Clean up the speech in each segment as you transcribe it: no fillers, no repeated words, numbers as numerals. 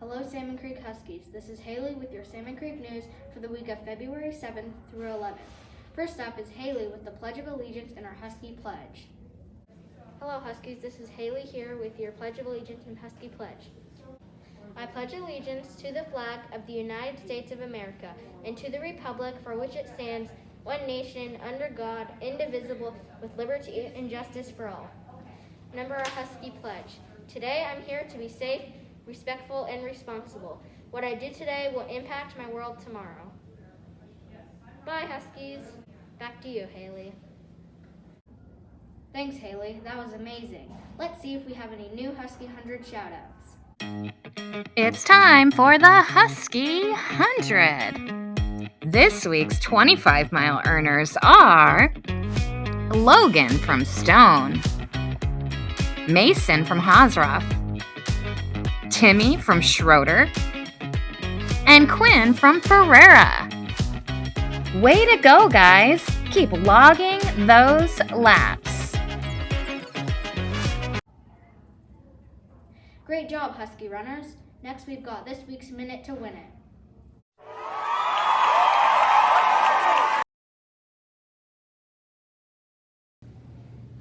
Hello, Salmon Creek Huskies. This is Haley with your Salmon Creek news for the week of February 7th through 11th. First up is Haley with the Pledge of Allegiance and our Husky Pledge. Hello, Huskies. This is Haley here with your Pledge of Allegiance and Husky Pledge. I pledge allegiance to the flag of the United States of America and to the republic for which it stands, one nation, under God, indivisible, with liberty and justice for all. Remember our Husky Pledge. Today I'm here to be safe, respectful, and responsible. What I do today will impact my world tomorrow. Bye, Huskies. Back to you, Haley. Thanks, Haley. That was amazing. Let's see if we have any new Husky 100 shoutouts. It's time for the Husky 100. This week's 25-mile earners are Logan from Stone, Mason from Hosroff, Timmy from Schroeder, and Quinn from Ferrera. Way to go, guys! Keep logging those laps. Great job, Husky runners. Next, we've got this week's Minute to Win It.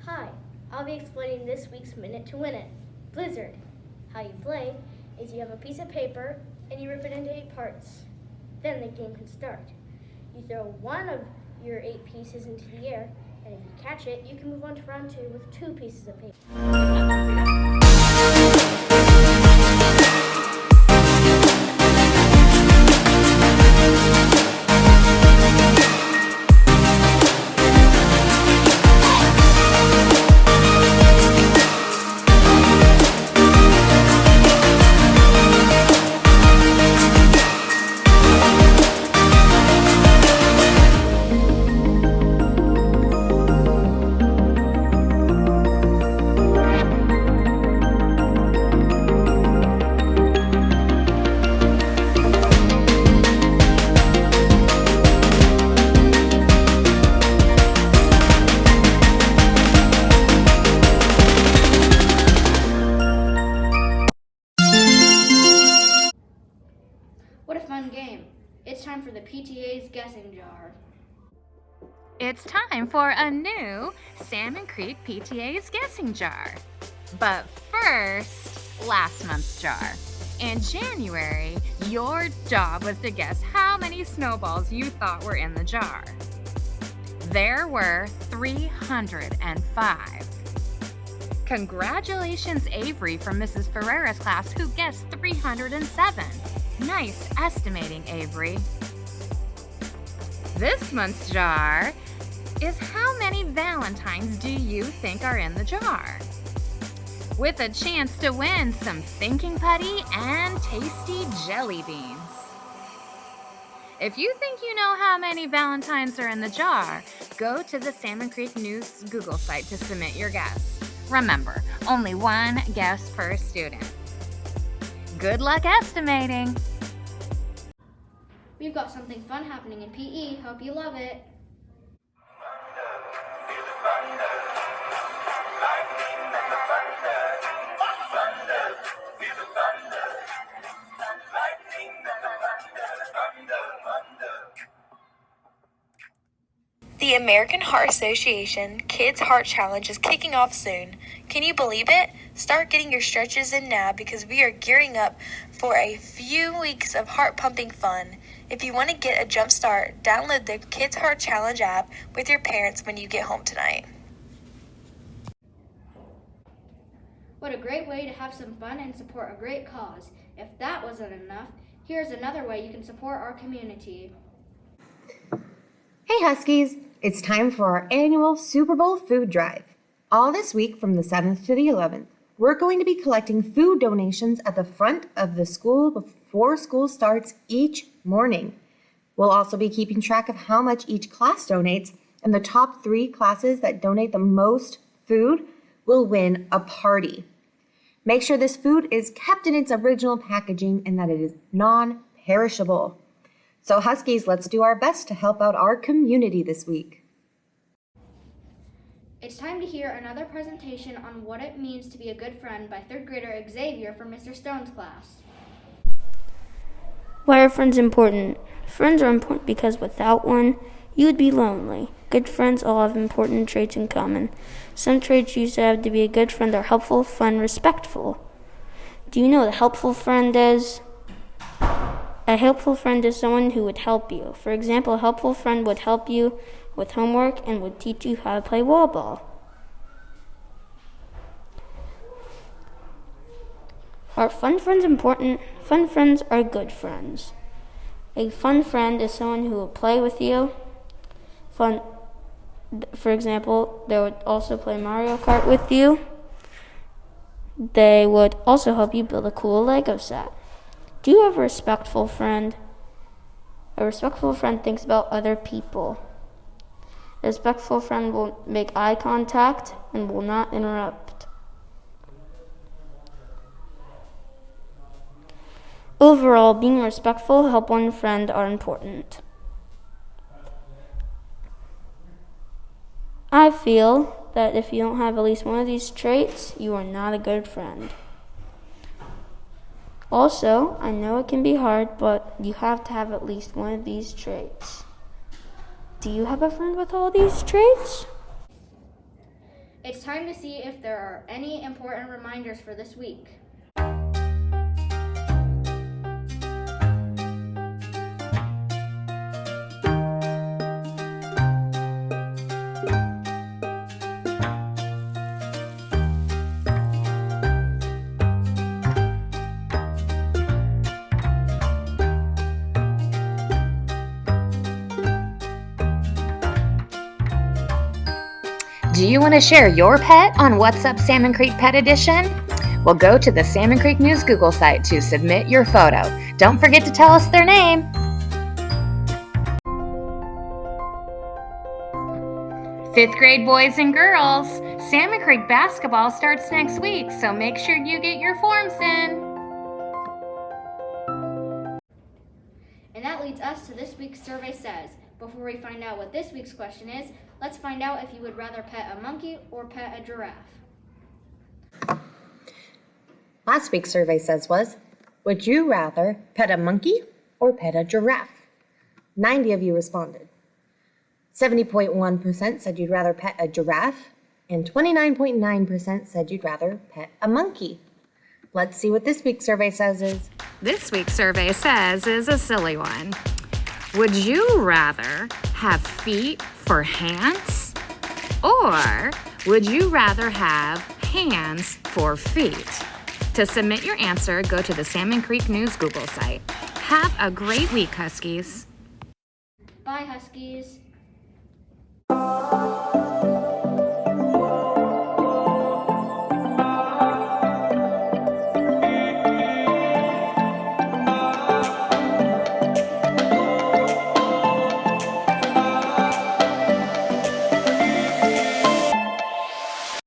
Hi, I'll be explaining this week's Minute to Win It. Blizzard. How you play is you have a piece of paper and you rip it into 8 parts. Then the game can start. You throw one of your 8 pieces into the air, and if you catch it, you can move on to round 2 with 2 pieces of paper. What a fun game. It's time for the PTA's guessing jar. It's time for a new Salmon Creek PTA's guessing jar. But first, last month's jar. In January, your job was to guess how many snowballs you thought were in the jar. There were 305. Congratulations, Avery from Mrs. Ferrera's class, who guessed 307. Nice estimating, Avery. This month's jar is how many Valentines do you think are in the jar? With a chance to win some thinking putty and tasty jelly beans. If you think you know how many Valentines are in the jar, go to the Salmon Creek News Google site to submit your guess. Remember, only one guess per student. Good luck estimating! We've got something fun happening in PE. Hope you love it. The American Heart Association Kids Heart Challenge is kicking off soon. Can you believe it? Start getting your stretches in now because we are gearing up for a few weeks of heart-pumping fun. If you want to get a jump start, download the Kids Heart Challenge app with your parents when you get home tonight. What a great way to have some fun and support a great cause. If that wasn't enough, here's another way you can support our community. Hey Huskies, it's time for our annual Super Bowl food drive. All this week from the 7th to the 11th, we're going to be collecting food donations at the front of the school before school starts each morning. We'll also be keeping track of how much each class donates, and the top 3 classes that donate the most food will win a party. Make sure this food is kept in its original packaging and that it is non-perishable. So Huskies, let's do our best to help out our community this week. It's time to hear another presentation on what it means to be a good friend by 3rd grader Xavier from Mr. Stone's class. Why are friends important? Friends are important because without one, you would be lonely. Good friends all have important traits in common. Some traits you should have to be a good friend are helpful, fun, respectful. Do you know what a helpful friend is? A helpful friend is someone who would help you. For example, a helpful friend would help you with homework and would teach you how to play wall ball. Are fun friends important? Fun friends are good friends. A fun friend is someone who will play with you. For example, they would also play Mario Kart with you. They would also help you build a cool Lego set. Do you have a respectful friend? A respectful friend thinks about other people. A respectful friend will make eye contact and will not interrupt. Overall, being respectful, help one friend are important. I feel that if you don't have at least one of these traits, you are not a good friend. Also, I know it can be hard, but you have to have at least one of these traits. Do you have a friend with all these traits? It's time to see if there are any important reminders for this week. Do you want to share your pet on What's Up Salmon Creek Pet Edition? Well, go to the Salmon Creek News Google site to submit your photo. Don't forget to tell us their name. 5th grade boys and girls, Salmon Creek basketball starts next week, so make sure you get your forms in. And that leads us to this week's Survey Says. Before we find out what this week's question is, let's find out if you would rather pet a monkey or pet a giraffe. Last week's Survey Says was, would you rather pet a monkey or pet a giraffe? 90 of you responded. 70.1% said you'd rather pet a giraffe, and 29.9% said you'd rather pet a monkey. Let's see what this week's Survey Says is. This week's Survey Says is a silly one. Would you rather have feet for hands, or would you rather have hands for feet? To submit your answer, go to the Salmon Creek News Google site. Have a great week, Huskies. Bye, Huskies.